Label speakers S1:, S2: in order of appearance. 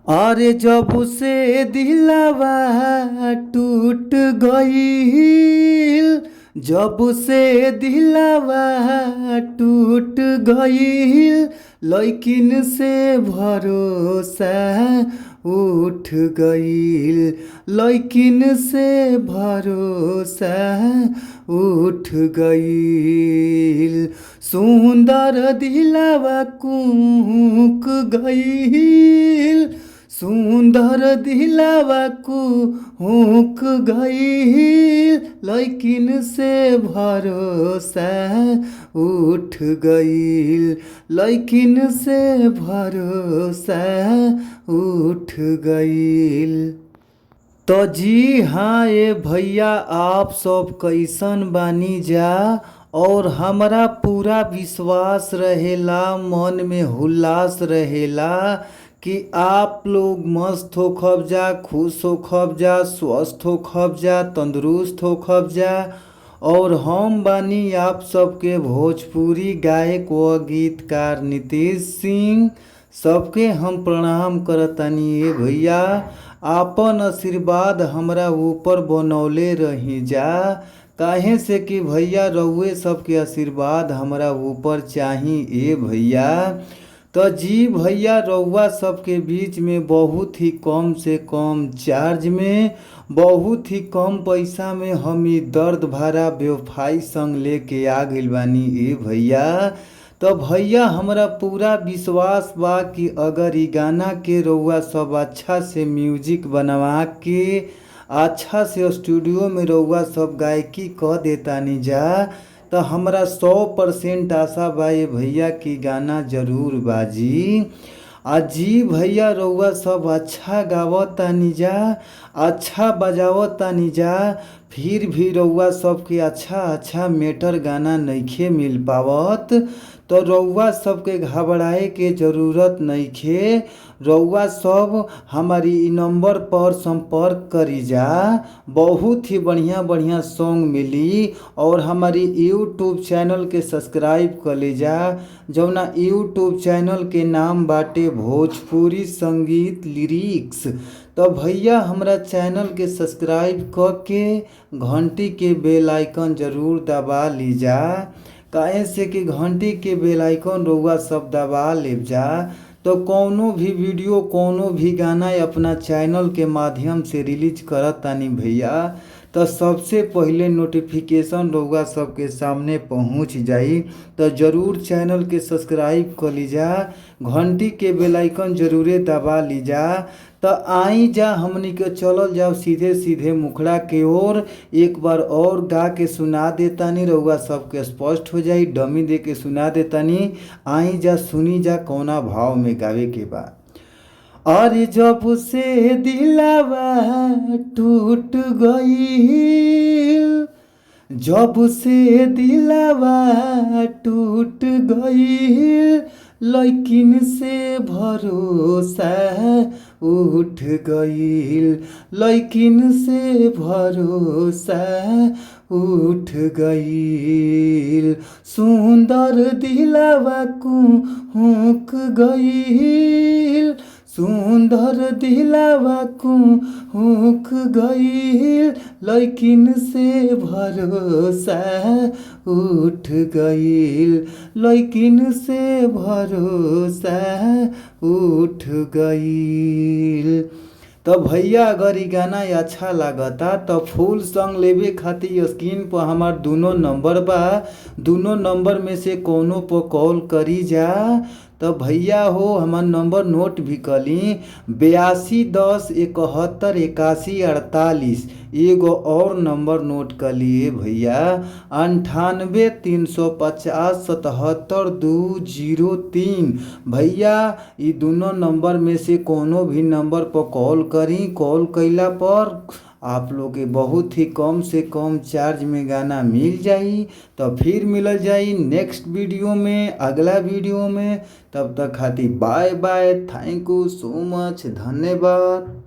S1: अरे जब से दिलवा टूट गईल, जब से दिलवा टूट गईल, लेकिन से भरोसा उठ गईल, लेकिन से भरोसा उठ गईल। सुंदर दिलवा कूक गईल, सुंदर दिलवा कूक गईल, लेकिन से भरोसा उठ गईल, लेकिन से भरोसा उठ गईल। तो जी हाँ ये भैया, आप सब कैसन बानी जा। और हमरा पूरा विश्वास रहेला, मन में हुल्लास रहेला कि आप लोग मस्त हो खब जा, खुश हो खब जा, स्वस्थ हो खब जा, तंदुरुस्त हो खब जा। और हम बानी आप सबके भोजपुरी गायक व गीतकार नीतीश सिंह। सबके हम प्रणाम करतानी। ये भैया आपन आशीर्वाद हमरा ऊपर बनौले रही जा, काहे से कि भैया रउए सबके आशीर्वाद हमरा ऊपर चाही। ए भैया तो जी भैया रउआ सबके बीच में बहुत ही कम से कम चार्ज में, बहुत ही कम पैसा में हम ई दर्द भरा बेवफाई संग लेके आ गइल बानी। ए भैया तो भैया हमरा पूरा विश्वास बा कि अगर ई गाना के रउआ सब अच्छा से म्यूजिक बनवा के अच्छा से स्टूडियो में रउआ सब गायकी कह देतानी जा, तो हमरा 100% आशा बा ये भैया की गाना जरूर बाजी। जी भैया रउआ सब अच्छा गावतानी जा, अच्छा बजावतानी जा, फिर भी रउआ सबके अच्छा मेटर गाना नइखे मिल पावत। तो रउआ सबके घबराए के ज़रूरत नइखे। रउआ सब हमारी ई नंबर पर संपर्क करी जा, बहुत ही बढ़िया सॉन्ग मिली। और हमारी यूट्यूब चैनल के सब्सक्राइब कर ली जा, जौना यूट्यूब चैनल के नाम बाटे भोजपुरी संगीत लिरिक्स। तो भैया हमरा चैनल के सब्सक्राइब करके घंटी के बेल आइकन जरूर दबा ली जा, काहे से कि घंटी के बेल आइकन रउआ सब दबा लेब जा तो कौनो भी वीडियो कौनो भी गाना अपना चैनल के माध्यम से रिलीज करत तानी भैया, तो सबसे पहले नोटिफिकेशन रउआ सबके सामने पहुंच जाई। तो जरूर चैनल के सब्सक्राइब कर लीजा, घंटी के बेल आइकन जरूरे दबा लीजा। तो आई जा हमनी के चलल जाओ सीधे सीधे मुखड़ा के ओर। एक बार और गा के सुना देतानी, रउआ सबके स्पष्ट हो जाई। डमी दे के सुना देतानी, आई जा सुनी जा कौना भाव में गावे के बा। अरे जब से दिलवा टूट गईल, जब से दिलवा टूट गईल, लेकिन से भरोसा उठ गईल, लेकिन से भरोसा उठ गईल। सुंदर दिलवा कूक गईल, सुंदर दिलवा कूक गईल, लेकिन से भरोसा उठ गईल, लेकिन से भरोसा उठ गईल। तो भैया अगर ई गाना अच्छा लागता तो फुल सॉन्ग लेवे खातिर स्क्रीन पर हमार दोनों नंबर बा, दोनों नंबर में से कोनो पर कॉल करी जा। तो भैया हो हमार नंबर नोट भी कली, 8210718148। एगो और नंबर नोट कर लिए भैया, 9835077203। भैया ये दोनों नंबर में से कोनो भी नंबर पर कॉल करी। कॉल कैला पर आप लोग के बहुत ही कम से कम चार्ज में गाना मिल जाई। तो फिर मिल जाई नेक्स्ट वीडियो में, अगला वीडियो में। तब तक खातिर bye bye, thank you so much, धन्यवाद।